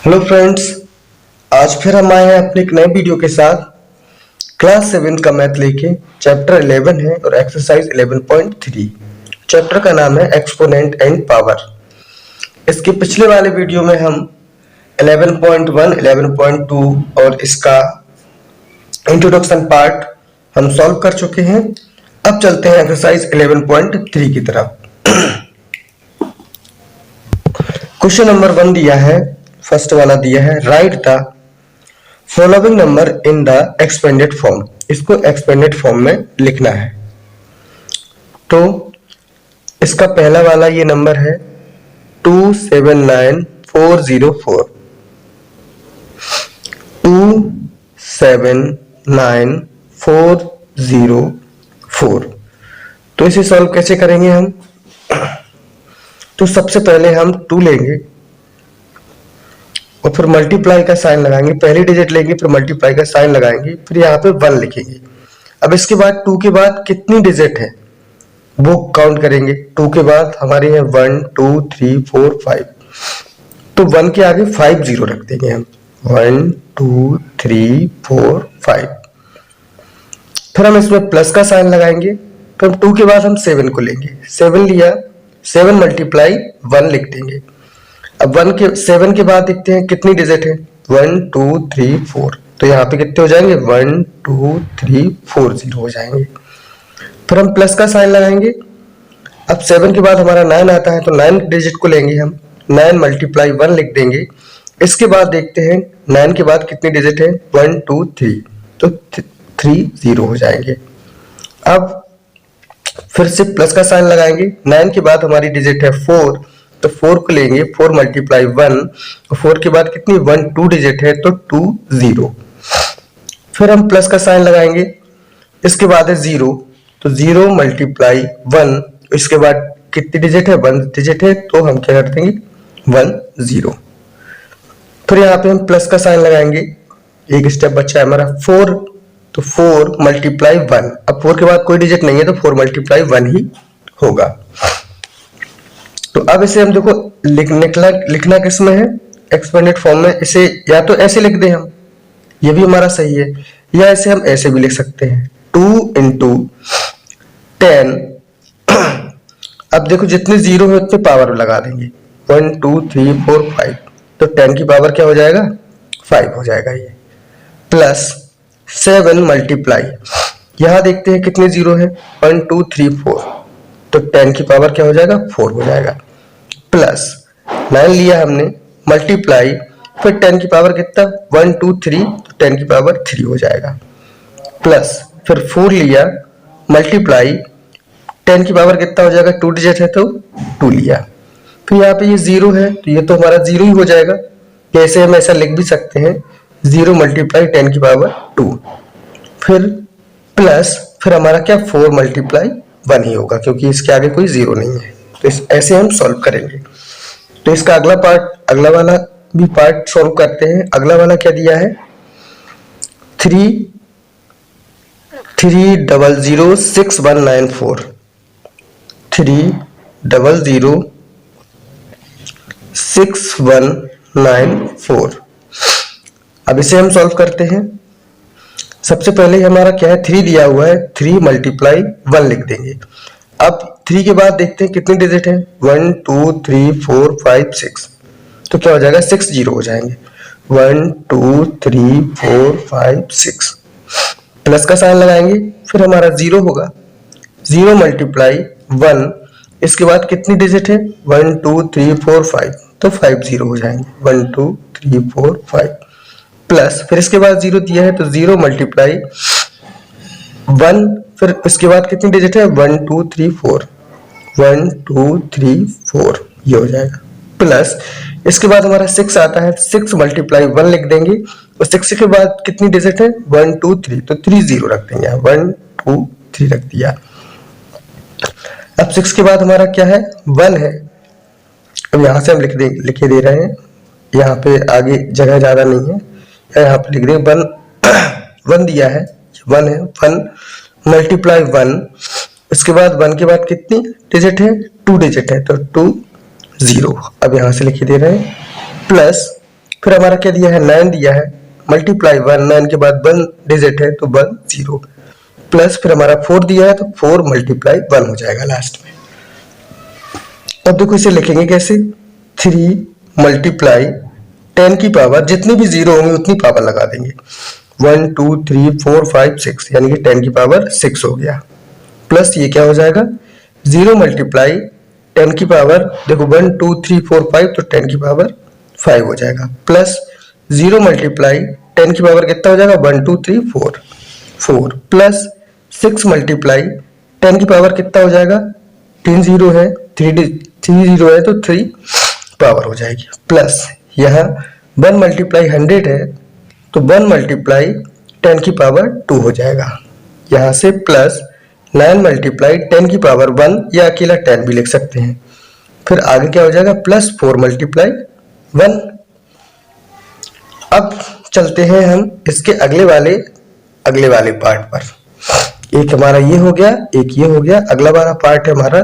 Hello friends, आज फिर हम आए हैं अपने एक नए वीडियो के साथ। क्लास 7 का मैथ लेके चैप्टर 11 है और एक्सरसाइज 11.3। चैप्टर का नाम है एक्सपोनेंट एंड पावर। इसके पिछले वाले वीडियो में हम 11.1, 11.2 और इसका इंट्रोडक्शन पार्ट हम सॉल्व कर चुके हैं। अब चलते हैं एक्सरसाइज 11.3 की तरफ। क्वेश्चन नंबर 1 दिया है, फर्स्ट वाला दिया है, right the following number in the expanded form. इसको एक्सपेंडेड फॉर्म में लिखना है। तो इसका पहला वाला ये नंबर है 279404। 279404। तो इसे सॉल्व कैसे करेंगे हम? तो सबसे पहले हम 2 लेंगे और फिर मल्टीप्लाई का साइन लगाएंगे। पहली डिजिट लेंगे, फिर मल्टीप्लाई का साइन लगाएंगे, फिर यहाँ पे 1 लिखेंगे। अब इसके बाद 2 के बाद कितनी डिजिट है वो काउंट करेंगे। 2 के बाद हमारे हैं 1 2 3 4 5, तो 1 के आगे 5 जीरो रख देंगे हम। 1 2 3 4 5। फिर हम इसमें प्लस का साइन लगाएंगे। फिर 2 के बाद हम 7 को लेंगे। 7 लिया, 7 मल्टीप्लाई 1 लिख देंगे। अब 7 के बाद देखते हैं कितनी डिजिट है। 1 2 3 4, तो यहाँ पे कितने हो जाएंगे? 1 2 3 4 जीरो हो जाएंगे। फिर हम प्लस का साइन लगाएंगे। अब 7 के बाद हमारा 9 आता है, तो 9 डिजिट को लेंगे हम। 9 मल्टीप्लाई 1 लिख देंगे। इसके बाद देखते हैं 9 के बाद कितनी डिजिट है। 1 2 3, तो 3 जीरो हो जाएंगे। अब फिर से प्लस का साइन लगाएंगे। 9 के बाद हमारी डिजिट है 4, तो 4 को लेंगे। 4 मल्टीप्लाई 1, 4 के बाद कितनी 1 2 डिजिट है, तो 2 जीरो। फिर हम प्लस का साइन लगाएंगे। इसके बाद है 0, तो 0 मल्टीप्लाई 1, इसके बाद कितनी डिजिट है? 1 डिजिट है, तो हम क्या कर देंगे? 1 0। फिर यहाँ पे हम प्लस का साइन लगाएंगे। एक स्टेप बचा है हमारा 4, तो 4 मल्टीप्लाई 1। अब 4 के बाद कोई डिजिट नहीं है, तो 4 मल्टीप्लाई 1 ही होगा। तो अब इसे हम देखो लिखना किस में है? एक्सपेंडेड फॉर्म में। इसे या तो ऐसे लिख दें हम, ये भी हमारा सही है, या इसे हम ऐसे भी लिख सकते हैं 2 इंटू 10। अब देखो जितने जीरो है उतने पावर लगा देंगे। 1 2 3 4 5, तो 10 की पावर क्या हो जाएगा? 5 हो जाएगा ये। प्लस 7 मल्टीप्लाई, यहां देखते हैं कितने जीरो है। 1 2 3 4, तो 10 की पावर क्या हो जाएगा? 4 हो जाएगा। प्लस 9 लिया हमने, मल्टीप्लाई, फिर 10 की पावर कितना? 1 2 3, तो 10 की पावर 3 हो जाएगा। प्लस फिर 4 लिया, मल्टीप्लाई, 10 की पावर कितना हो जाएगा? 2 डिजिट है, तो 2 लिया। फिर यहाँ पे ये 0 है, तो ये तो हमारा 0 ही हो जाएगा। जैसे हम ऐसा लिख भी सकते हैं 0 मल्टीप्लाई 10 की पावर 2। फिर प्लस, फिर हमारा क्या? 4 मल्टीप्लाई 1 ही होगा, क्योंकि इसके आगे कोई 0 नहीं है। तो ऐसे हम सॉल्व करेंगे। तो इसका अगला वाला भी पार्ट सॉल्व करते हैं। अगला वाला क्या दिया है? 3006194। 3006194। अब इसे हम सॉल्व करते हैं। सबसे पहले हमारा क्या है? 3 दिया हुआ है, 3 मल्टीप्लाई 1 लिख देंगे। अब 3 के बाद देखते हैं कितनी डिजिट है। 1 2 3 4 5 6, तो क्या हो जाएगा? 6 जीरो हो जाएंगे। 1 2 3 4 5 6, प्लस का साइन लगाएंगे, फिर हमारा 0 होगा। 0 मल्टीप्लाई 1, इसके बाद कितनी डिजिट है? 1 2 3 4 5, तो 5 जीरो हो जाएंगे। 1 2 3 4 5, प्लस फिर इसके बाद 0 दिया है, तो 0 मल्टीप्लाई 1, फिर इसके बाद कितनी डिजिट है? 1 2 3 4, 1 2 3 4, ये हो जाएगा। प्लस इसके बाद हमारा 6 आता है, 6 मल्टीप्लाई 1 लिख देंगे, और 6 के बाद कितनी डिजिट है? 1 2 3, तो 3 जीरो रख देंगे। 1 2 3 रख दिया। अब 6 के बाद हमारा क्या है? 1 है। अब यहां से हम लिखे दे रहे हैं, यहाँ पे आगे जगह ज्यादा नहीं है, यहाँ पे लिख देंगे 1। 1 दिया है, 1 है। 1 मल्टीप्लाई 1, इसके बाद 1 के बाद कितनी डिजिट है? 2 डिजिट है, तो 2 0। अब यहां से लिखे दे रहे हैं। प्लस फिर हमारा क्या दिया है, 9 दिया है, मल्टीप्लाई 1, 9 के बाद 1 डिजिट है तो 1 0, प्लस फिर हमारा 4 दिया है तो 4 मल्टीप्लाई 1 हो जाएगा लास्ट में। अब देखो इसे लिखेंगे कैसे, 3 मल्टीप्लाई 10 की पावर, जितनी भी जीरो होंगे उतनी पावर लगा देंगे, 1 2 3 4 5 6, यानी कि 10 की पावर 6 हो गया, प्लस ये क्या हो जाएगा, 0 मल्टीप्लाई 10 की पावर, देखो 1 2 3 4 5 तो 10 की पावर 5 हो जाएगा, प्लस 0 मल्टीप्लाई 10 की पावर कितना हो जाएगा, 1 2 3 4 4, प्लस 6 मल्टीप्लाई 10 की पावर कितना हो जाएगा, 3 जीरो है, 3 जीरो है तो 3 पावर हो जाएगी, प्लस यहाँ 1 मल्टीप्लाई 100 है तो 1 मल्टीप्लाई 10 की पावर 2 हो जाएगा, यहाँ से प्लस 9 मल्टीप्लाई 10 की पावर 1 या अकेला 10 भी लिख सकते हैं, फिर आगे क्या हो जाएगा, प्लस 4 मल्टीप्लाई 1। अब चलते हैं हम इसके अगले वाले पार्ट पर, एक हमारा ये हो गया, एक ये हो गया, अगला वाला पार्ट है हमारा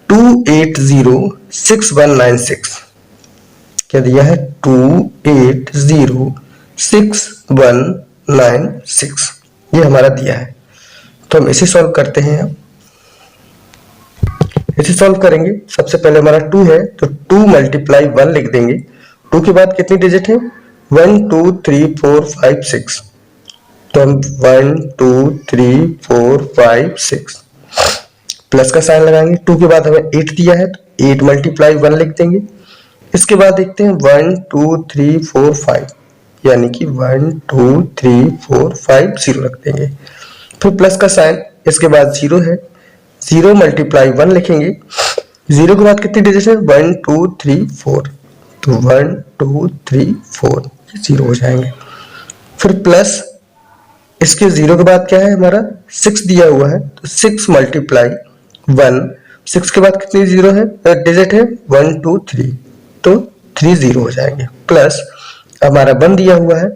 2806196, क्या दिया है, 2806196, ये हमारा दिया है, तो हम इसे सॉल्व करते हैं। अब इसे सॉल्व करेंगे, सबसे पहले हमारा 2 है तो 2 मल्टीप्लाई 1 लिख देंगे, 2 के बाद कितनी डिजिट है, 1 2 3 4 5 6, तो हम 1 2 3 4 5 6 प्लस का साइन लगाएंगे, 2 के बाद हमें 8 दिया है तो 8 मल्टीप्लाई 1 लिख देंगे, इसके बाद देखते हैं 1 2 3 4 5, यानी कि 1 2 3 4 5 0 रख देंगे, फिर प्लस का साइन, इसके बाद 0 है, 0 मल्टीप्लाई 1 लिखेंगे, 0 के बाद कितनी डिजिट है, 1 2 3 4, तो 1 2 3 4 0 हो जाएंगे, फिर प्लस इसके 0 के बाद क्या है हमारा 6 दिया हुआ है तो 6 मल्टीप्लाई 1, 6 के बाद कितनी जीरो है, डिजिट है 1 2 3, तो 3 0 हो जाएंगे, प्लस हमारा 1 दिया हुआ है,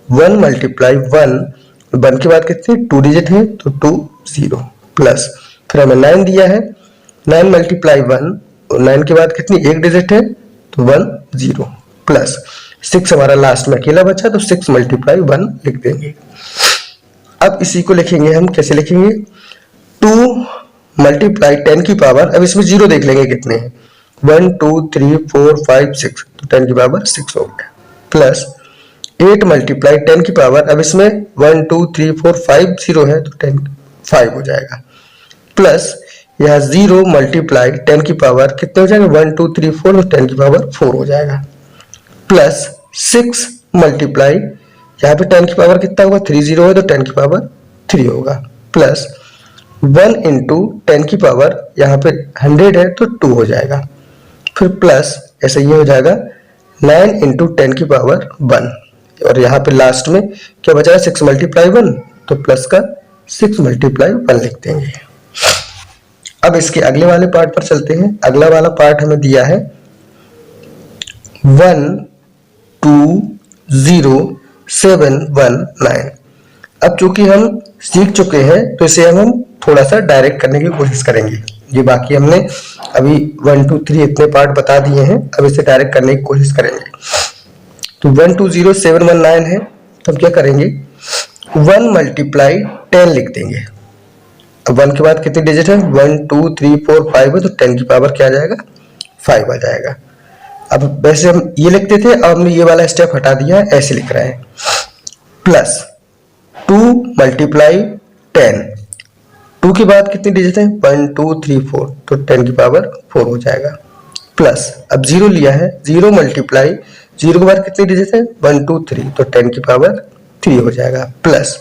1 मल्टीप्लाई 1, 1 के बाद कितनी 2 डिजिट है तो 2 0, प्लस फिर हमें 9 दिया है, 9 मल्टीप्लाई 1, 9 के बाद कितनी एक डिजिट है तो 1 0, प्लस 6 हमारा लास्ट में अकेला बचा तो 6 मल्टीप्लाई 1 लिख देंगे। अब इसी को लिखेंगे हम, कैसे लिखेंगे, 2 मल्टीप्लाई 10 की पावर, अब इसमें जीरो देख लेंगे कितने हैं, 1 2 3 4 5 6, तो 10 की पावर 6 हो गया, प्लस 8 मल्टीप्लाई 10 की पावर, अब इसमें 1 2 3 4 5 0 है तो 10 5 हो जाएगा, प्लस यहाँ 0 मल्टीप्लाई 10 की पावर कितने हो जाएंगे, 1 2 3 4, तो 10 की पावर 4 हो जाएगा, प्लस 6 मल्टीप्लाई, यहाँ पे 10 की पावर कितना होगा, 3 0 है तो 10 की पावर 3 होगा, प्लस 1 इंटू 10 की पावर, यहाँ पे 100 है तो 2 हो जाएगा, फिर प्लस ऐसे ये हो जाएगा 9 इंटू 10 की पावर 1, और यहाँ पे लास्ट में क्या बचा है, 6 मल्टीप्लाई 1, तो प्लस का 6 मल्टीप्लाई 1 लिख देंगे। अब इसके अगले वाले पार्ट पर चलते हैं, अगला वाला पार्ट हमें दिया है 1 2 0 7 1 9। अब चूंकि हम सीख चुके हैं तो इसे हम थोड़ा सा डायरेक्ट करने की कोशिश करेंगे, ये बाकी हमने अभी 1 2 3 इतने पार्ट बता दिए हैं, अब इसे डायरेक्ट करने की कोशिश करेंगे। तो 1 2 0 7 1 9 है, तो हम क्या करेंगे, 1 मल्टीप्लाई 10 लिख देंगे, अब 1 के बाद कितनी डिजिट है, 1 2 3 4 5 है तो 10 की पावर क्या आ जाएगा, 5 आ जाएगा। अब वैसे हम ये लिखते थे, अब हमने ये वाला स्टेप हटा दिया है, ऐसे लिख रहे हैं, प्लस 2 मल्टीप्लाई 10, 2 के बाद कितनी डिजिट है, 1 2 3 4, तो 10 की पावर 4 हो जाएगा, प्लस अब 0 लिया है, 0 मल्टीप्लाई 0 के बाद कितनी डिजिट है, 1 2 3, तो 10 की पावर 3 हो जाएगा, प्लस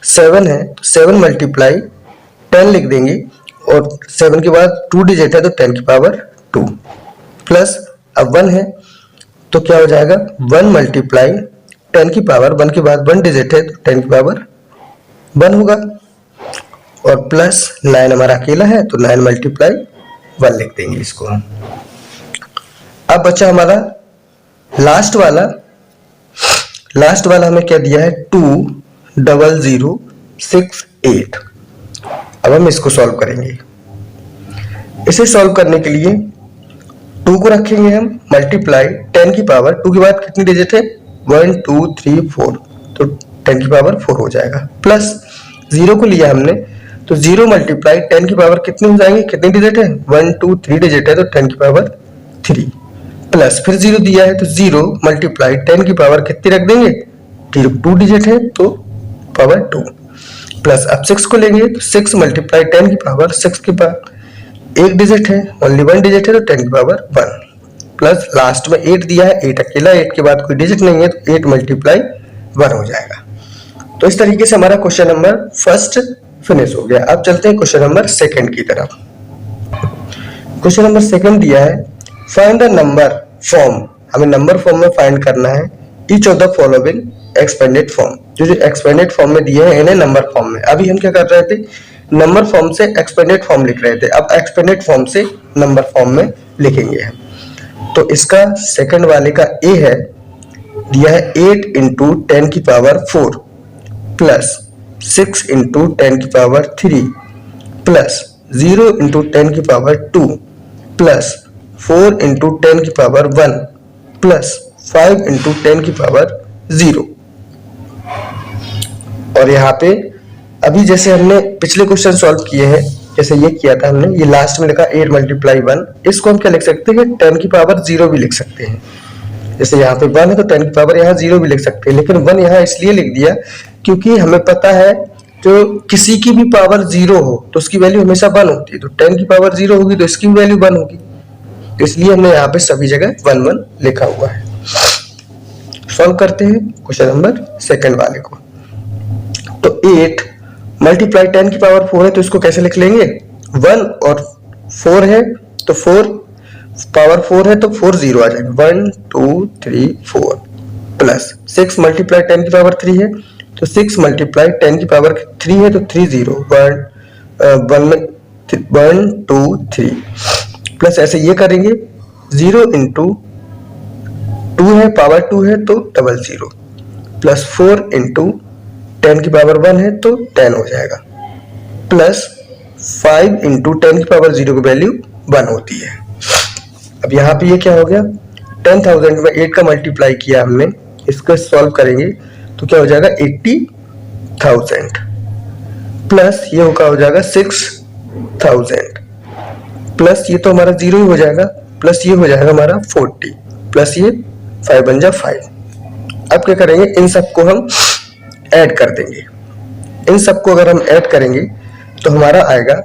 7 है तो 7 मल्टीप्लाई 10 लिख देंगे, और 7 के बाद 2 डिजिट है तो 10 की पावर 2, प्लस अब 1 है तो क्या हो जाएगा, 1 मल्टीप्लाई 10 की पावर, 1 के बाद 1 डिजिट है तो 10 की पावर 1 होगा, और प्लस 9 हमारा अकेला है तो 9 मल्टीप्लाई 1 लिख देंगे इसको। अब बचा हमारा लास्ट वाला हमें क्या दिया है, 2 0 0 6 8। अब हम इसको सॉल्व करेंगे। इसे सॉल्व करने के लिए 2 को रखेंगे हम मल्टीप्लाई 10 की पावर 2 के बाद कितनी डिजिट है 1 2 3 4, तो 10 की पावर 4 हो जाएगा। प्लस 0 को लिया हमने तो 0 मल्टीप्लाई 10 की पावर कितनी हो जाएंगे, कितनी डिजिट है 1 2 3 डिजिट है तो 10 की पावर 3, प्लस फिर 0 दिया है तो 0 मल्टीप्लाई 10 की पावर कितनी रख देंगे 2 डिजिट है तो पावर 2, प्लस अब 6 को लेंगे तो 6 मल्टीप्लाई 10 की पावर 6 के पावर एक डिजिट है, ओनली 1 डिजिट है तो 10 की पावर 1, प्लस लास्ट में 8 दिया है, 8 अकेला, 8 के बाद कोई डिजिट नहीं है तो 8 मल्टीप्लाई 1 हो जाएगा। तो इस तरीके से हमारा क्वेश्चन नंबर फर्स्ट फिनिश हो गया। अब चलते हैं क्वेश्चन नंबर सेकंड की तरफ। क्वेश्चन नंबर सेकंड दिया है फाइंड द नंबर फॉर्म, हमें नंबर फॉर्म में फाइंड करना है each of the following expanded form, जो एक्सपेंडेड फॉर्म में दिए हैं इन्हें नंबर फॉर्म में। अभी हम क्या कर रहे थे, नंबर फॉर्म से एक्सपेंडेड फॉर्म लिख रहे थे, अब एक्सपेंडेड फॉर्म से नंबर फॉर्म में लिखेंगे हम। तो इसका सेकंड वाले का ए है, दिया है 8 इंटू 10 की पावर 4 प्लस 6 इंटू 10 की पावर 3 प्लस 0 इंटू 10 की पावर 2 प्लस 4 इंटू 10 की पावर 1 प्लस 5 इंटू 10 की पावर 0। और यहाँ पे अभी जैसे हमने पिछले क्वेश्चन सॉल्व किए हैं, जैसे ये किया था हमने, ये लास्ट में लिखा 8 मल्टीप्लाई 1, इसको हम क्या लिख सकते हैं 10 की पावर 0 भी लिख सकते हैं। जैसे यहाँ पे 1 है तो 10 की पावर यहाँ 0 भी लिख सकते हैं, लेकिन 1 यहाँ इसलिए लिख दिया क्योंकि हमें पता है जो किसी की भी पावर 0 हो तो उसकी वैल्यू हमेशा 1 होती है, तो 10 की पावर 0 होगी तो इसकी वैल्यू 1 होगी, तो इसलिए हमने यहाँ पे सभी जगह 1 1 लिखा हुआ है। सॉल्व करते हैं क्वेश्चन नंबर सेकंड वाले को। तो 8 मल्टीप्लाई 10 की पावर 4 है तो इसको कैसे लिख लेंगे, 1 और 4 है तो 4 पावर 4 है तो 4 0 आ जाएगा, 1 2 3 4 प्लस 6 मल्टीप्लाई 10 की पावर 3 है तो 6 मल्टीप्लाई 10 की पावर 3 है तो 3 0 1 में 1 2 3 प्लस ऐसे ये करेंगे 0 इंटू 2 है पावर 2 है तो 00 प्लस 4 इंटू 10 की पावर 1 है तो 10 हो जाएगा, प्लस 5 इंटू 10 की पावर 0 की वैल्यू 1 होती है। अब यहाँ पे ये क्या हो गया, 10,000 में 8 का मल्टीप्लाई किया हमने, इसको सॉल्व करेंगे तो क्या हो जाएगा 80,000 प्लस ये हो जाएगा 6,000 प्लस ये तो हमारा 0 ही हो जाएगा, प्लस ये हो जाएगा हमारा 40 प्लस ये 5 बन जा 5। अब क्या करेंगे, इन सबको हम ऐड कर देंगे। इन सबको अगर हम ऐड करेंगे तो हमारा आएगा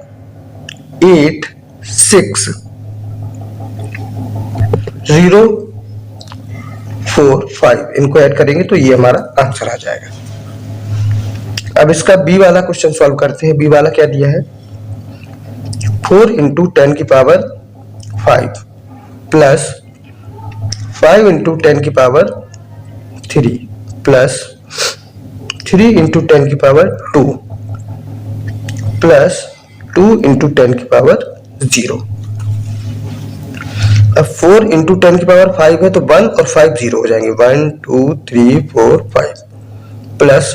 8 6 0 4 5, इनको ऐड करेंगे तो ये हमारा आंसर आ जाएगा। अब इसका बी वाला क्वेश्चन सॉल्व करते हैं। बी वाला क्या दिया है, 4 इंटू 10 की पावर 5 प्लस 5 इंटू 10 की पावर 3 प्लस 3 इंटू 10 की पावर 2 प्लस 2 इंटू 10 की पावर 0। अब 4 इंटू 10 की पावर 5 है तो 1 और 5 0 हो जाएंगे, 1 2 3 4 5 प्लस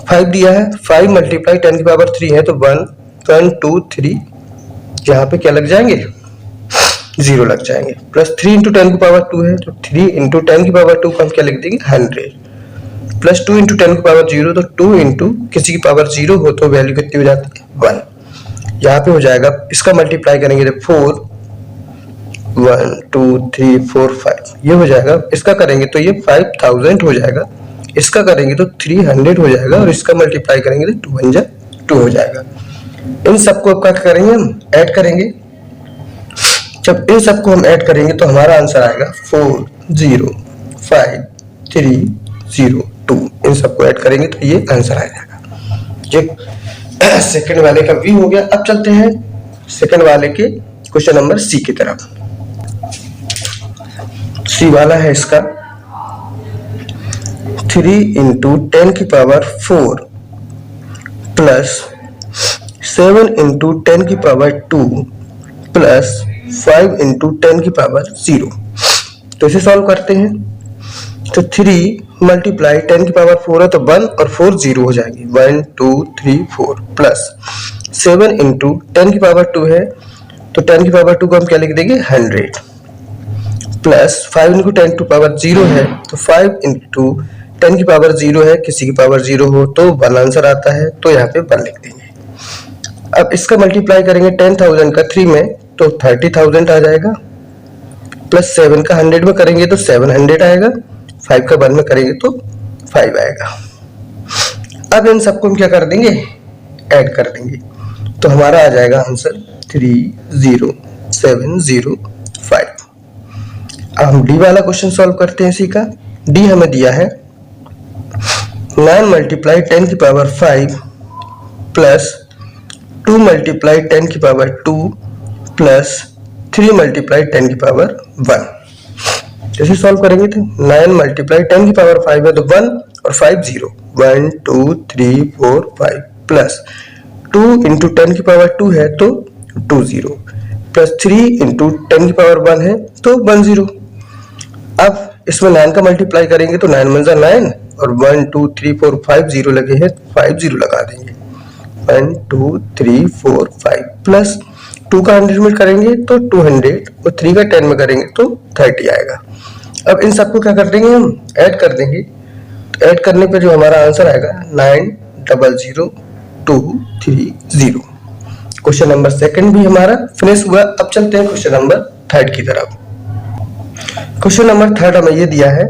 5 दिया है, 5 मल्टीप्लाई 10 की पावर 3 है तो 1 2 3, यहाँ पे क्या लग जाएंगे 0 लग जाएंगे, प्लस 3 इंटू 10 की पावर 2 है तो 3 इंटू 10 की पावर 2 को हम क्या लिख देंगे 100 प्लस 2 इंटू 10 की पावर 0 तो 2 इंटू किसी की पावर 0 हो तो वैल्यू कितनी हो जाती है 1। यहाँ पे हो जाएगा, इसका मल्टीप्लाई करेंगे तो 4 1 2 3 4 5 ये हो जाएगा, इसका करेंगे तो ये 5000 हो जाएगा, इसका करेंगे तो 300 हो जाएगा और इसका मल्टीप्लाई करेंगे तो 2 1 2 हो जाएगा। इन सबको क्या करेंगे हम ऐड करेंगे, जब इन सबको हम ऐड करेंगे तो हमारा आंसर आएगा 4 0 5 3 0 2, इन सबको ऐड करेंगे तो ये आंसर आ जाएगा। ये सेकंड वाले का भी हो गया। अब चलते हैं सेकंड वाले के क्वेश्चन नंबर सी की तरफ। सी वाला है इसका 3 इंटू 10 की पावर 4 प्लस 7 इंटू 10 की पावर 2 प्लस 5 इंटू 10 की पावर 0। तो इसे सॉल्व करते हैं तो 3 मल्टीप्लाई 10 की पावर 4 है तो 1 और 4 0 हो जाएगी, 1 2 3 4 प्लस 7 इंटू 10 की पावर 2 है तो 10 की पावर 2 को हम क्या लिख देंगे 100 प्लस 5 इंटू 10 टू पावर 0 है, तो 5 इंटू 10 की पावर 0 है, किसी की पावर 0 हो तो 1 आंसर आता है, तो यहाँ पे 1 लिख देंगे। अब इसका मल्टीप्लाई करेंगे 10,000 का 3 में तो 30,000 आ जाएगा, प्लस 7 का 100 में करेंगे तो 700 आएगा, 5 का 1 में करेंगे तो 5 आएगा। अब इन सबको हम क्या कर देंगे ऐड कर देंगे, तो हमारा आ जाएगा आंसर 30705। अब हम डी वाला क्वेश्चन सॉल्व करते हैं। इसी का डी हमें दिया है 9 मल्टीप्लाई 10 की पावर 5 प्लस 2 मल्टीप्लाई 10 की पावर 2 प्लस 3 मल्टीप्लाई 10 की पावर 1। जैसे सॉल्व करेंगे तो 9 मल्टीप्लाई 10 की पावर 5 है तो 1 और 5 0, 1 2 3 4 5 प्लस 2 इंटू 10 की पावर 2 है तो 2 0 प्लस 3 इंटू 10 की पावर 1 है तो 1 0। अब इसमें 9 का मल्टीप्लाई करेंगे तो 9 1 9 और 1 2 3 4 5 0 लगे हैं, 5 0 लगा देंगे, 1 2 3 4 5 प्लस 2 का 100 में करेंगे तो 200 और 3 का 10 में करेंगे तो 30 आएगा। अब इन सबको क्या कर देंगे हम ऐड कर देंगे, तो ऐड करने पे जो हमारा आंसर आएगा 900,230। क्वेश्चन नंबर सेकंड भी हमारा फिनिश हुआ। अब चलते हैं क्वेश्चन नंबर थर्ड की तरफ। क्वेश्चन नंबर थर्ड हमें ये दिया है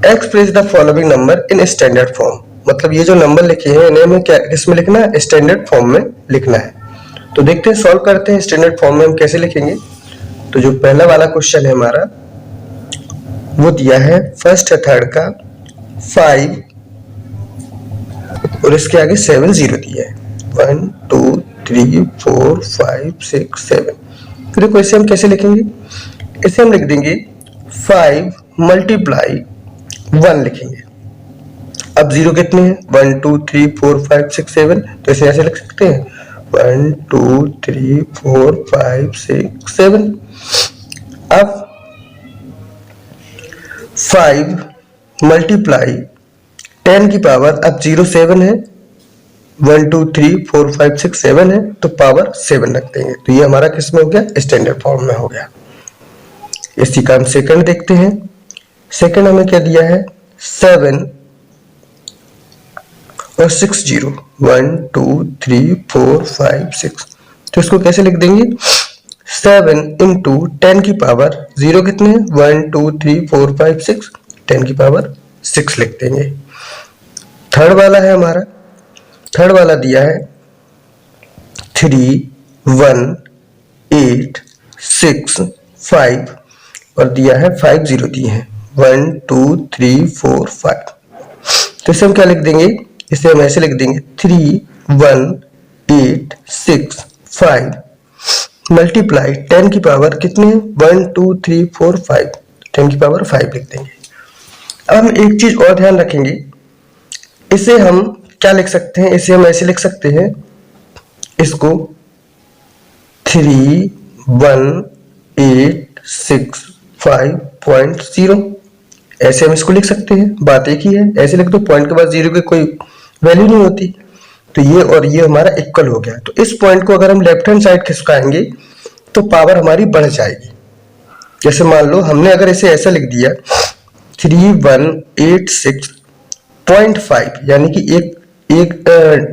express the following number in standard form. मतलब ये जो नंबर लिखे हैं इन्हें हमें क्या इसमें लिखना है स्टैंडर्ड फॉर्म में लिखना है। तो देखते हैं सॉल्व करते हैं स्टैंडर्ड फॉर्म में हम कैसे लिखेंगे। तो जो पहला वाला क्वेश्चन है हमारा वो दिया है फर्स्ट है थर्ड का 5 और इसके आगे 7 0 दिया है 1 2 3 4 5 6 7। फिर देखो इसे हम कैसे लिखेंगे, इसे हम लिख देंगे 5 मल्टीप्लाई 1 लिखेंगे। अब 0 कितने हैं 1 2 3 4 5 6 7, तो इसे ऐसे लिख सकते हैं 1 2 3 4 5 6 7। अब 5 मल्टीप्लाई 10 की पावर, अब 0 7 है 1 2 3 4 5 6 7 है तो पावर 7 रख देंगे। तो ये हमारा किस में हो गया स्टैंडर्ड फॉर्म में हो गया। इसी का हम सेकंड देखते हैं। सेकंड हमें क्या दिया है 7 और 6 0 1 2 3 4 5 6, तो इसको कैसे लिख देंगे 7 इंटू 10 की पावर 0 कितने हैं 1 2 3 4 5 6, 10 की पावर 6 लिख देंगे। थर्ड वाला है हमारा, थर्ड वाला दिया है 3 1 8 6 5 और दिया है 5 0 दिए हैं 1 2 3 4 5। तो इसे हम क्या लिख देंगे, इसे हम ऐसे लिख देंगे 3 1 8 6 5 मल्टीप्लाई 10 की पावर कितने 1 2 3 4 5, 10 की पावर 5 लिख देंगे। अब हम एक चीज और ध्यान रखेंगे, इसे हम क्या लिख सकते हैं, इसे हम ऐसे लिख सकते हैं इसको 3 1 8 6 5.0, ऐसे हम इसको लिख सकते हैं। बात एक ही है, ऐसे लिख दो पॉइंट के बाद 0 की कोई वैल्यू नहीं होती, तो ये और ये हमारा इक्वल हो गया। तो इस पॉइंट को अगर हम लेफ्ट हैंड साइड खिसकाएंगे तो पावर हमारी बढ़ जाएगी। जैसे मान लो हमने अगर इसे ऐसा लिख दिया 3186.5, यानी कि एक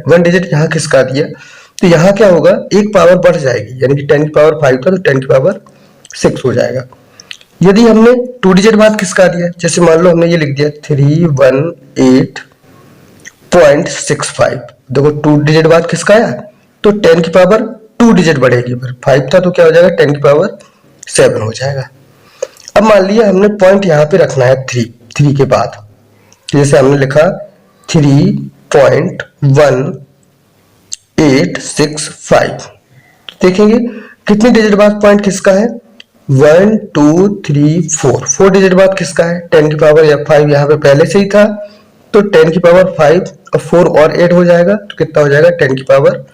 1 डिजिट यहाँ खिसका दिया तो यहाँ क्या होगा एक पावर बढ़ जाएगी, यानी कि 10 की पावर 5 था तो 10 की पावर 6 हो जाएगा। यदि हमने 2 डिजिट बाद खिसका दिया, जैसे मान लो हमने ये लिख दिया 318.65, देखो 2 डिजिट बाद खिसकाया तो 10 की पावर 2 डिजिट बढ़ेगी, पर 5 था तो क्या हो जाएगा 10 की पावर 7 हो जाएगा। अब मान लिया हमने पॉइंट यहाँ पे रखना है 3 के बाद, जैसे हमने लिखा 3.1865, देखेंगे कितने डिजिट बाद पॉइंट खिसका है 1 2 3 4 डिजिट बाद खिसका है। 10 की पावर या 5 यहाँ पे पहले से ही था तो 10 की पावर 5 और 4 और 8 हो जाएगा तो कितना हो जाएगा 10 की पावर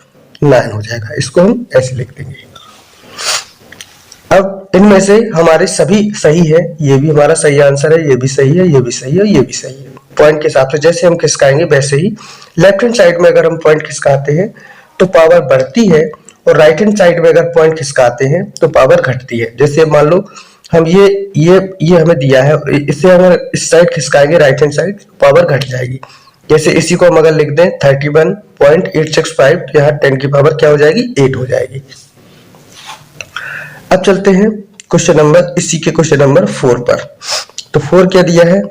9 हो जाएगा। इसको हम ऐसे लिख देंगे। अब इनमें से हमारे सभी सही है, ये भी हमारा सही आंसर है, ये भी सही है, ये भी सही है, ये भी सही है। पॉइंट के हिसाब से जैसे हम खिसकाएंगे वैसे ही लेफ्ट हैंड साइड में अगर हम पॉइंट खिसकाते हैं तो पावर बढ़ती है और राइट हैंड साइड में अगर पॉइंट खिसकाते हैं तो पावर घटती है। जैसे मान लो हम ये हमें दिया है, इससे अगर इस साइड खिसकाएंगे राइट हैंड साइड, पावर घट जाएगी। जैसे इसी को हम अगर लिख दें 31.865, तो यहाँ 10 की पावर क्या हो जाएगी, 8 हो जाएगी। अब चलते हैं क्वेश्चन नंबर, इसी के क्वेश्चन नंबर 4 पर। तो 4 क्या दिया है,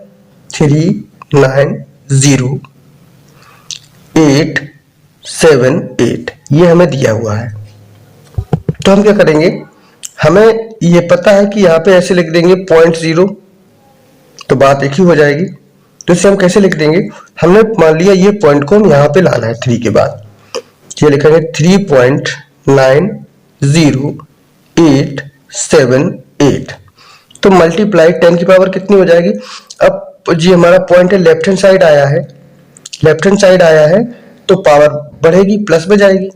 390878, ये हमें दिया हुआ है। तो हम क्या करेंगे, हमें ये पता है कि यहाँ पे ऐसे लिख देंगे 0.0, तो बात एक ही हो जाएगी। तो इसे हम कैसे लिख देंगे, हमने मान लिया ये पॉइंट को हम यहाँ पे लाना है 3 के बाद, ये लिखेंगे 3.90878। तो मल्टीप्लाई 10 की पावर कितनी हो जाएगी। अब जी हमारा पॉइंट है लेफ्ट हैंड साइड आया है, लेफ्ट हैंड साइड आया है तो पावर बढ़ेगी, प्लस में जाएगी।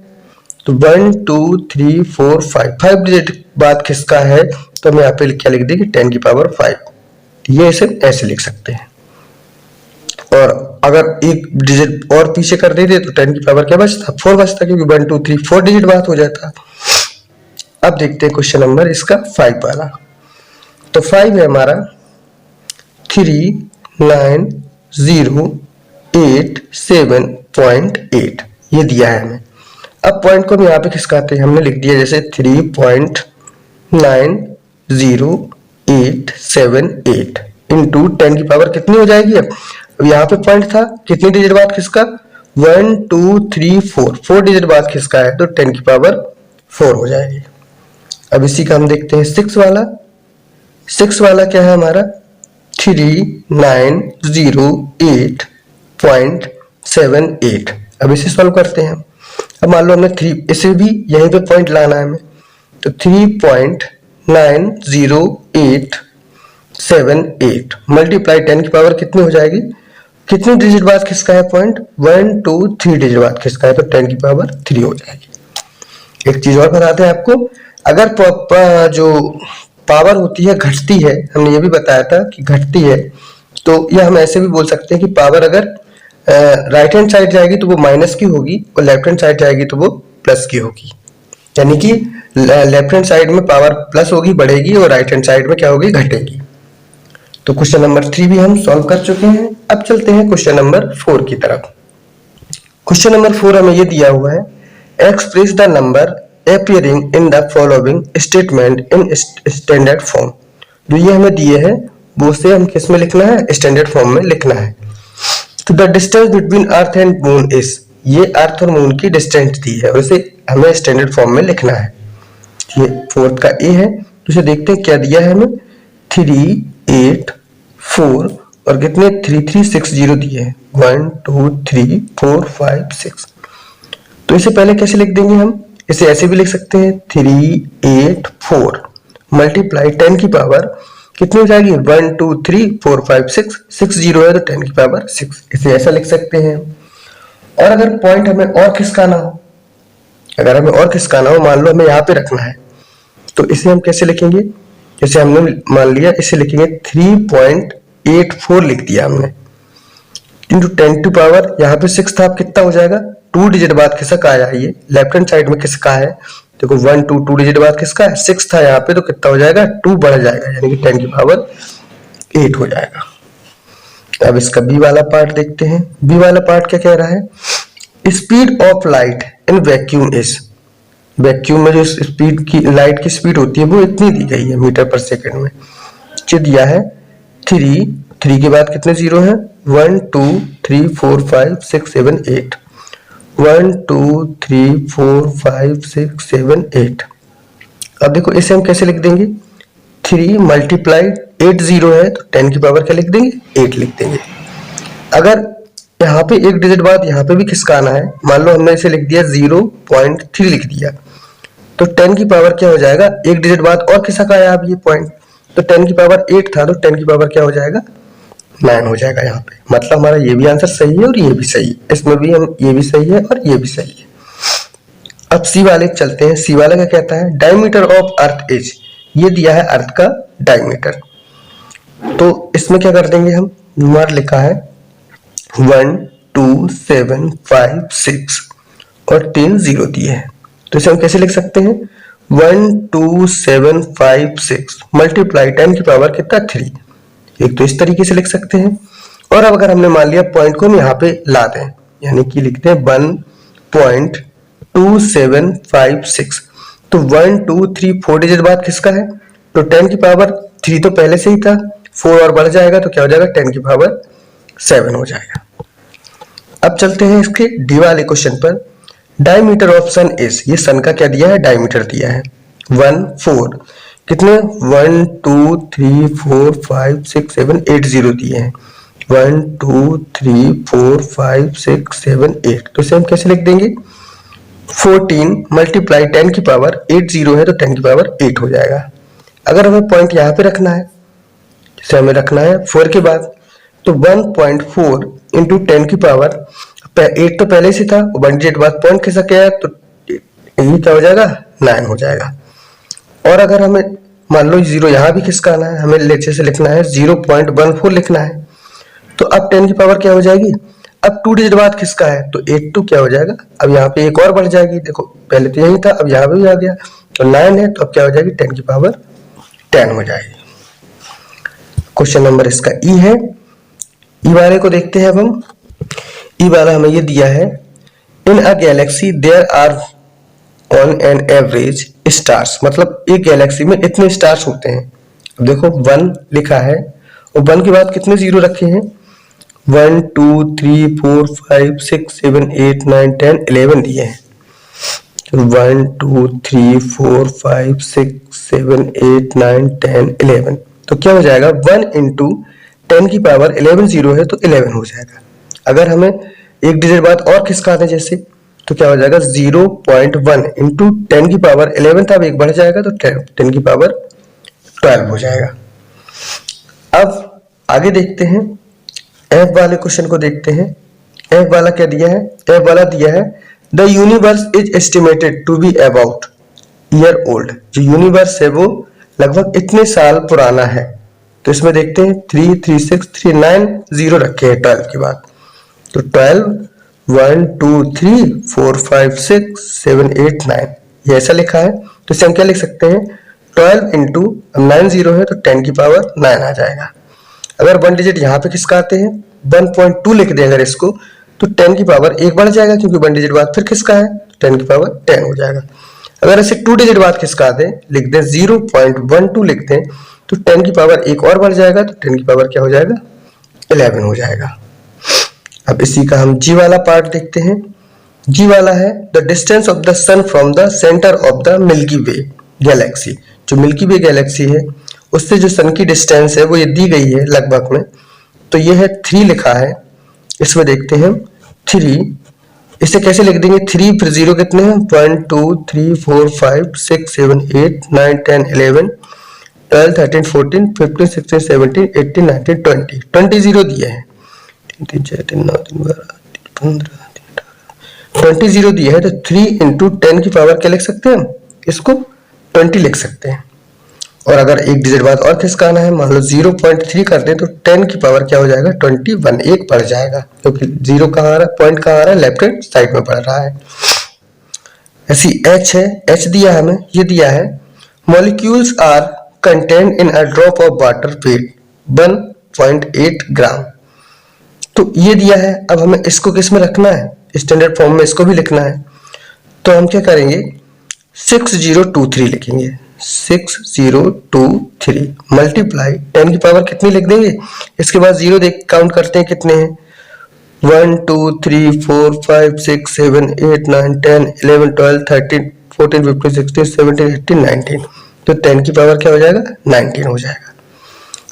तो 1 2 3 4 5 डिजिट बाद किसका है, तो हम यहाँ पे क्या लिख देंगे 10 की पावर 5। ये इसे ऐसे लिख सकते हैं। और अगर एक डिजिट और पीछे कर देते तो 10 की पावर क्या बचता, 4 बचता, क्योंकि 1 2 3 4 डिजिट बात हो जाता। अब देखते हैं क्वेश्चन नंबर इसका 5 वाला। तो 5 है हमारा 390878, ये दिया है हमें। अब पॉइंट को हम यहाँ पे खिसकाते हैं, हमने लिख दिया जैसे 3.90878 इंटू 10 की पावर कितनी हो जाएगी। अब यहाँ पे पॉइंट था, कितनी डिजिट बाद खिसका, 1 2 3 4 डिजिट बाद खिसका है, तो 10 की पावर 4 हो जाएगी। अब इसी का हम देखते हैं 6 वाला। 6 वाला क्या है हमारा 3908.78। अब इसे सॉल्व करते हैं। अब मान लो हमने 3, इसे भी यहीं पे पॉइंट लाना है हमें, तो 3.90878 मल्टीप्लाई 10 की पावर कितनी हो जाएगी, कितनी डिजिट बाद खिसका है पॉइंट, 1 2 3 डिजिट बाद खिसका है, तो 10 की पावर 3 हो जाएगी। एक चीज और बताते हैं आपको, अगर जो पावर होती है घटती है, हमने ये भी बताया था कि घटती है, तो यह हम ऐसे भी बोल सकते हैं कि पावर अगर राइट हैंड साइड जाएगी तो वो माइनस की होगी और लेफ्ट हैंड साइड जाएगी तो वो प्लस की होगी। यानी कि लेफ्ट हैंड साइड में पावर प्लस होगी, बढ़ेगी, और राइट हैंड साइड में क्या होगी, घटेगी। तो क्वेश्चन नंबर 3 भी हम सॉल्व कर चुके हैं। अब चलते हैं क्वेश्चन नंबर 4 की तरफ। क्वेश्चन नंबर 4 हमें ये दिया हुआ है, express the number appearing in the following statement in standard form। जो ये हमें दिए हैं वो से हम किस में लिखना है, स्टैंडर्ड फॉर्म में लिखना है। तो the distance between earth and moon is, ये अर्थ और मून की डिस्टेंस दी है और इसे हमें स्टैंडर्ड फॉर्म में लिखना है। ये 4th का ए है। तो इसे देखते हैं क्या दिया है हमें, 384 और कितने 3360 दिए हैं, 1 2 3 4 5 6। तो इसे पहले कैसे लिख देंगे हम, इसे ऐसे भी लिख सकते हैं 384 मल्टीप्लाई 10 की पावर कितनी हो जाएगी, 1 2 3 4 5 6 60 है तो 10 की पावर 6, इसे ऐसा लिख सकते हैं। और अगर पॉइंट हमें और खिसकाना हो, अगर हमें और खिसकाना हो, मान लो हमें यहाँ पे रखना है, तो इसे हम कैसे लिखेंगे, जैसे हमने मान लिया इसे लिखेंगे 3.84 लिख दिया हमने, इंटू 10 टू पावर यहाँ पे 6 था, कितना हो जाएगा, 2 डिजिट बाद खिसक आया है, ये लेफ्ट हैंड साइड में किसका है, देखो 1 2 डिजिट बाद किसका है, 6 था यहाँ पे, तो कितना हो जाएगा, 2 बढ़ जाएगा, यानी कि 10 की पावर 8 हो जाएगा। अब इसका बी वाला पार्ट देखते हैं। बी वाला पार्ट क्या कह रहा है, speed of light in vacuum is, vacuum में जो स्पीड की लाइट की स्पीड होती है वो इतनी दी गई है मीटर पर सेकंड में। जो दिया है 3 के बाद कितने जीरो है, 1 2 3 4 5 6 7 8, 1 2 3 4 5 6 7 8। अब देखो इसे हम कैसे लिख देंगे, 3 मल्टीप्लाई 8 जीरो है तो 10 की पावर क्या लिख देंगे, 8 लिख देंगे। अगर यहाँ पे एक डिजिट बाद यहाँ पे भी खिसकाना है, मान लो हमने इसे लिख दिया 0.3 लिख दिया, तो 10 की पावर क्या हो जाएगा, एक डिजिट बाद और खिसकाया अब ये पॉइंट, तो 10 की पावर 8 था, तो 10 की पावर क्या हो जाएगा, 9 हो जाएगा यहाँ पे। मतलब हमारा ये भी आंसर सही है और ये भी सही है, इसमें भी हम ये भी सही है और ये भी सही है। अब सी वाले चलते हैं। सी वाला क्या कहता है, डायमीटर ऑफ अर्थ इज, ये दिया है अर्थ का डायमीटर, तो इसमें क्या कर देंगे हम, नंबर लिखा है 1 2 7 5 6 और 10 जीरो दिए हैं, तो इसे हम कैसे लिख सकते हैं, 12756 मल्टीप्लाई 10 की पावर कितना 3। एक तो इस तरीके से लिख सकते हैं, और अब अगर हमने मान लिया पॉइंट को हम यहाँ पे ला दें, यानी कि लिखते हैं 1.2756, तो 1 2 3 4 डिजिट बाद किसका है, तो 10 की पावर 3 तो पहले से ही था, 4 और बढ़ जाएगा तो क्या हो जाएगा 10 की पावर 7 हो जाएगा। अब चलते हैं इसके डी वाले क्वेश्चन पर। डायमीटर ऑफ सन इज, ये सन का क्या दिया है, डायमीटर दिया है 1 4, कितने 1 2 3 4 5 6 7 8 0 दिए हैं, 1 2 3 4 5 6 7 8, तो इसे हम कैसे लिख देंगे, 14 मल्टीप्लाई 10 की पावर 8 0 है तो 10 की पावर 8 हो जाएगा। अगर हमें पॉइंट यहाँ पे रखना है, इसे हमें रखना है 4 के बाद, तो 1.4 इंटू 10 की पावर 8 तो पहले से था, 1 डिजिट बाद पॉइंट कैसा क्या है, तो यही क्या हो जाएगा 9 हो जाएगा। और अगर हमें मान लो 0 यहाँ भी किसका आना है, हमें लेचे से लिखना है 0.14 लिखना है, तो अब 10 की पावर क्या हो जाएगी, अब 2 डिजिट बाद किसका है, तो 8 2 क्या हो जाएगा, अब यहाँ पे एक और बढ़ जाएगी, देखो पहले तो यही था अब यहाँ पे भी आ गया, तो 9 है, तो अब क्या हो जाएगी 10 की पावर 10 हो जाएगी। क्वेश्चन नंबर इसका ई है। ई वाले को देखते हैं अब हम। ई वाला हमें ये दिया है, in a galaxy there are on an average stars, मतलब एक गैलेक्सी में इतने स्टार्स होते हैं। अब देखो 1 लिखा है और 1 के बाद कितने जीरो रखे हैं, 1 2 3 4 5 6 7 8 9 10 11 दिए हैं, 1 2 3 4 5 6 7 8 9 10 11, तो क्या हो जाएगा 1 इंटू 10 की पावर 11 जीरो है तो 11 हो जाएगा। अगर हमें एक डिजिट बाद और खिसका दें जैसे, तो क्या हो जाएगा 0.1 इंटू 10 की पावर 11 था, अब एक बढ़ जाएगा तो 10 की पावर 12 हो जाएगा। अब आगे देखते हैं, एफ वाले क्वेश्चन को देखते हैं। एफ वाला क्या दिया है, एफ वाला दिया है the universe is estimated to be about year old, जो यूनिवर्स है वो लगभग इतने साल पुराना है। तो इसमें देखते हैं 3 3 6 3 9 0 रखे हैं 12 के बाद, तो 12 1 2 3 4 5 6 7 8 9 ये ऐसा लिखा है, तो इसे हम क्या लिख सकते हैं 12 इंटू 9 0 है तो 10 की पावर 9 आ जाएगा। अगर 1 डिजिट यहाँ पे किसका आते हैं 1.2 लिख दें अगर इसको, तो 10 की पावर 1 बढ़ जाएगा, क्योंकि 1 डिजिट बाद फिर किसका है 10 की पावर 10 हो जाएगा। अगर ऐसे 2 डिजिट बाद किसका आते हैं, लिख दें 0.12 लिख दें, तो 10 की पावर 1 और बढ़ जाएगा, तो 10 की पावर क्या हो जाएगा 11 हो जाएगा। अब इसी का हम जी वाला पार्ट देखते हैं। जी वाला है the distance of the sun from the centre of the Milky Way galaxy, जो मिल्की वे गैलेक्सी है उससे जो सन की डिस्टेंस है वो ये दी गई है लगभग में, तो ये है 3 लिखा है। इसमें देखते हैं 3, इसे कैसे लिख देंगे 3 फिर 0 कितने हैं 1 2 3 4 5 6 7 8 9 10 11 12 13 14 15 16 17 18 19 20 20 0 दिए हैं, 3 4 3 9 3 12 15 20 0 दिए है, तो 3 इंटू 10 की पावर क्या लिख सकते हैं, इसको 20 लिख सकते हैं। और अगर एक डिजिट बाद और किसका आना है, मान लो 0.3 कर दें तो 10 की पावर क्या हो जाएगा 21, एक बढ़ जाएगा, क्योंकि 0 कहाँ आ रहा है, पॉइंट कहाँ आ रहा है, लेफ्ट हैंड साइड में बढ़ रहा है। ऐसी एच है, एच दिया है हमें, ये दिया है molecules are contained in a drop of water weight 1.8 gram, तो ये दिया है। अब हमें इसको किस में रखना है, स्टैंडर्ड फॉर्म में इसको भी लिखना है, तो हम क्या करेंगे 6023 लिखेंगे, 6023 मल्टीप्लाई 10 की पावर कितनी लिख देंगे, इसके बाद 0 देख काउंट करते हैं कितने हैं 1 2 3 4 5 6 7 8 9 10 11 12 13 14 15 16 17 18 19, तो 10 की पावर क्या हो जाएगा 19 हो जाएगा।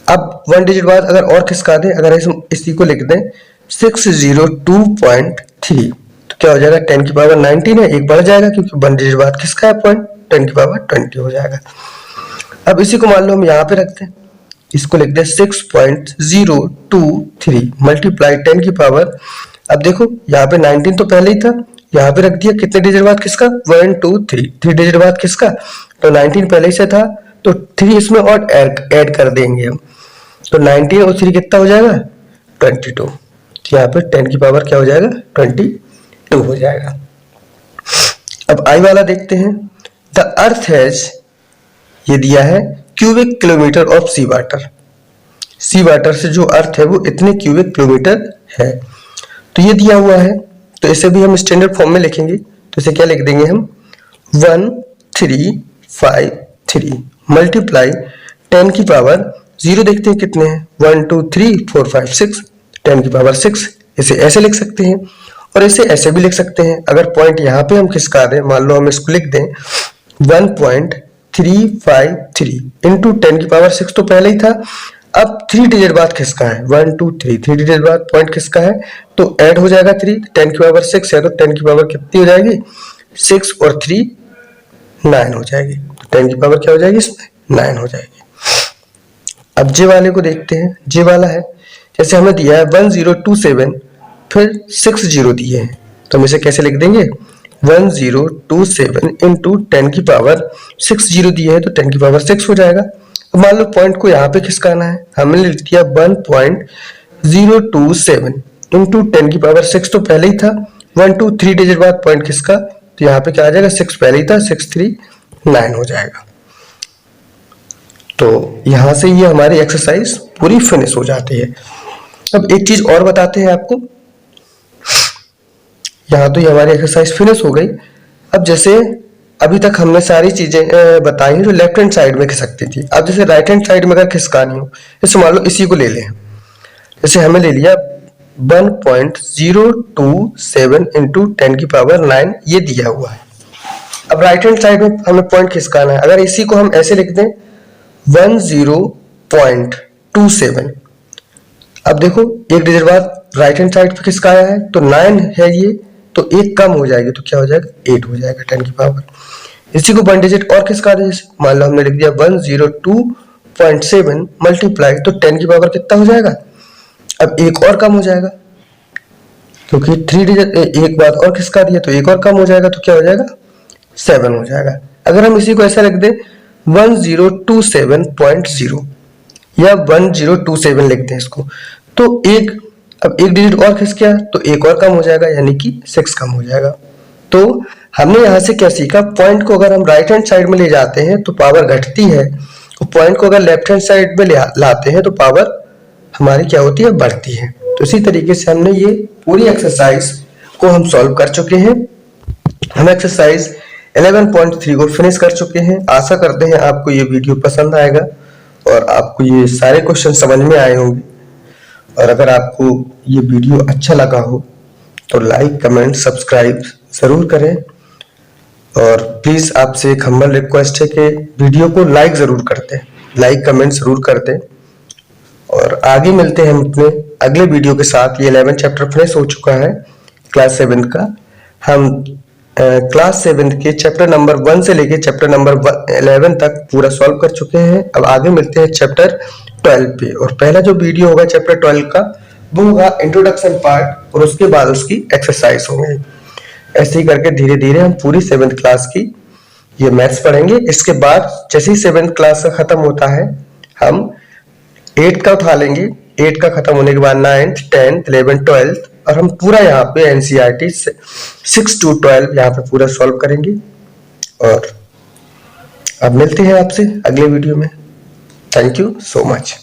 अब 1 डिजिट बाद अगर और खिसका दें, अगर हम इसी को लिख दें 602.3, तो क्या हो जाएगा 10 की पावर 19 है, एक बढ़ जाएगा क्योंकि 1 डिजिट बाद किसका है पॉइंट, 10 की पावर 20 हो जाएगा। अब इसी को मान लो हम यहाँ पे रखते हैं, इसको लिख दें 6.023 मल्टीप्लाई 10 की पावर, अब देखो यहाँ पे 19 तो पहले ही था, यहाँ पे रख दिया कितने डिजिट बाद किसका 1 2 3 3 डिजिट बाद किसका, तो 19 पहले ही से था, तो 3 इसमें और ऐड कर देंगे हम, तो 19 और 3 कितना हो जाएगा 22, तो यहाँ पे 10 की पावर क्या हो जाएगा 22 हो जाएगा। अब आई वाला देखते हैं। द अर्थ हैज, ये दिया है cubic kilometre of sea water. Sea water से जो अर्थ है वो इतने क्यूबिक किलोमीटर है, तो ये दिया हुआ है। तो इसे भी हम स्टैंडर्ड फॉर्म में लिखेंगे, तो इसे क्या लिख देंगे हम 1353 मल्टीप्लाई 10 की पावर 0, देखते हैं कितने हैं 1 2 3 4 5 6, 10 की पावर 6। इसे ऐसे लिख सकते हैं और इसे ऐसे भी लिख सकते हैं। अगर पॉइंट यहाँ पे हम खिसका दें, मान लो हम इसको लिख दें 1.353 इंटू 10 की पावर 6 तो पहले ही था, अब 3 डिजिट बाद खिसका है 1 2 3, 3 डिजिट बाद पॉइंट खिसका है तो ऐड हो जाएगा 3, 10 की पावर 6 है तो 10 की पावर कितनी हो जाएगी 6 और 3 9 हो जाएगी। तो 10 की पावर क्या हो जाएगी इसमें 9 हो जाएगी। अब जे वाले को देखते हैं। जे वाला है जैसे हमें दिया है 1027 फिर 6 0 दिए हैं, तो हम इसे कैसे लिख देंगे 1027 इंटू 10 की पावर 6 0 दिए है तो 10 की पावर 6 हो जाएगा। अब मान लो पॉइंट को यहाँ पे खिसकाना है, हमने लिख दिया 1.027 इंटू 10 की पावर 6 तो पहले ही था, 1 2 3 डिजिट बाद पॉइंट खिसका तो यहाँ पे क्या आ जाएगा 6 पहले ही था, 6 3 9 हो जाएगा। तो यहां से ये हमारी एक्सरसाइज पूरी फिनिश हो जाती है। अब एक चीज और बताते हैं आपको, यहाँ तो ये हमारी एक्सरसाइज फिनिश हो गई। अब जैसे अभी तक हमने सारी चीजें बताई जो लेफ्ट हैंड साइड में खिसकती थी, अब जैसे राइट हैंड साइड में अगर खिसकानी हो, जैसे मान लो इसी को ले लें, जैसे हमें ले लिया 1.027 इंटू 10 की पावर 9 ये दिया हुआ है। अब राइट हैंड साइड में हमें पॉइंट खिसकाना है, अगर इसी को हम ऐसे लिख दें 10.27, अब देखो एक डिजिट बाद राइट हैंड साइड पे खिसकाया है तो 9 है ये, तो एक कम हो जाएगी तो क्या हो जाएगा 8 हो जाएगा 10 की पावर। इसी को 1 डिजिट और खिसका दे, मान लो हमने लिख दिया 102.7 मल्टीप्लाई तो 10 की पावर कितना हो जाएगा, अब एक और कम हो जाएगा क्योंकि 3 डिजिट एक बार और खिसका दिया तो एक और कम हो जाएगा तो क्या हो जाएगा 7 हो जाएगा। अगर हम इसी को ऐसा रख दें 1027.0 या 1027 लिख दें इसको, तो अब एक डिजिट और खिस गया तो एक और कम हो जाएगा यानी कि 6 कम हो जाएगा। तो हमने यहां से क्या सीखा, पॉइंट को अगर हम राइट हैंड साइड में ले जाते हैं तो पावर घटती है, और पॉइंट को अगर लेफ्ट हैंड साइड में लाते हैं तो पावर हमारी क्या होती है बढ़ती है। तो इसी तरीके से हमने ये पूरी एक्सरसाइज को हम सॉल्व कर चुके हैं। हम एक्सरसाइज 11.3 को फिनिश कर चुके हैं। आशा करते हैं आपको ये वीडियो पसंद आएगा और आपको ये सारे क्वेश्चन समझ में आए होंगे। और अगर आपको ये वीडियो अच्छा लगा हो तो लाइक कमेंट सब्सक्राइब जरूर करें, और प्लीज आपसे एक हम्बल रिक्वेस्ट है कि वीडियो को लाइक जरूर कर दें, लाइक कमेंट जरूर कर दें। और आगे मिलते हैं हम अपने अगले वीडियो के साथ। ये 11 चैप्टर फिनिश हो चुका है क्लास 7 का। हम क्लास 7 के चैप्टर नंबर 1 से लेके चैप्टर नंबर 11 तक पूरा सॉल्व कर चुके हैं। अब आगे मिलते हैं चैप्टर 12 पे, और पहला जो वीडियो होगा चैप्टर 12 का वो होगा इंट्रोडक्शन पार्ट, और उसके बाद उसकी एक्सरसाइज होंगे। ऐसे ही करके धीरे धीरे हम पूरी 7th क्लास की ये मैथ्स पढ़ेंगे। इसके बाद जैसे ही 7th क्लास का खत्म होता है हम 8 का उठा लेंगे। 8 का खत्म होने के बाद 9th 10th 11th 12th, और हम पूरा यहाँ पे एनसीईआरटी 6 to 12 यहाँ पे पूरा सॉल्व करेंगे। और अब मिलते हैं आपसे अगले वीडियो में। Thank you so much.